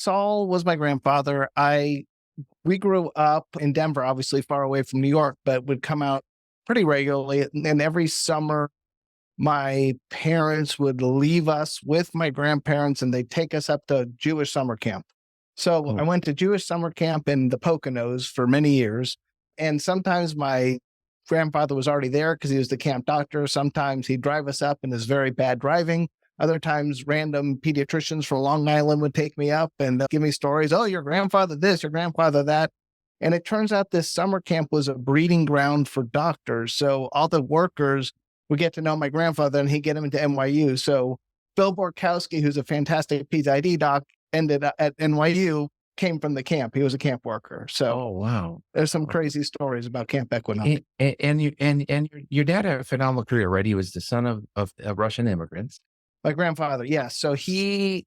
Saul was my grandfather. We grew up in Denver, obviously far away from New York, but would come out pretty regularly. And every summer, my parents would leave us with my grandparents and they'd take us up to Jewish summer camp. So I Oh, went to Jewish summer camp in the Poconos for many years. And sometimes my grandfather was already there because he was the camp doctor. Sometimes he'd drive us up and is very bad driving. Other times, random pediatricians from Long Island would take me up and they'll give me stories. Oh, your grandfather this, your grandfather that. And it turns out this summer camp was a breeding ground for doctors. So all the workers would get to know my grandfather and he'd get him into NYU. So Bill Borkowski, who's a fantastic peds ID doc, ended up at NYU, came from the camp. He was a camp worker. So oh, wow. there's some Oh. crazy stories about Camp Equinox. And your dad had a phenomenal career, right? He was the son of Russian immigrants. My grandfather, yes. So he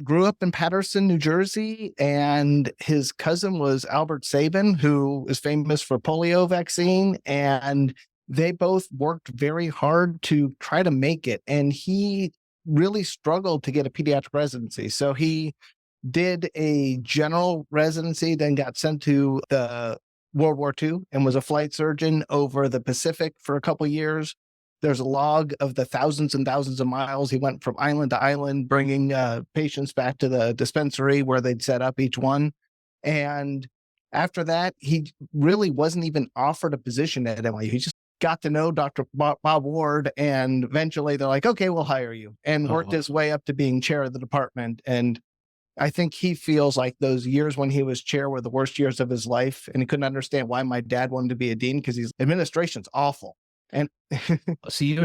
grew up in Paterson, New Jersey, and his cousin was Albert Sabin, who is famous for polio vaccine. And they both worked very hard to try to make it. And he really struggled to get a pediatric residency. So he did a general residency, then got sent to the World War II and was a flight surgeon over the Pacific for a couple of years. There's a log of the thousands and thousands of miles. He went from island to island, bringing patients back to the dispensary where they'd set up each one. And after that, he really wasn't even offered a position at NYU. He just got to know Dr. Bob Ward, and eventually they're like, okay, we'll hire you, and worked his way up to being chair of the department. And I think he feels like those years when he was chair were the worst years of his life. And he couldn't understand why my dad wanted to be a dean because his administration's awful. And So you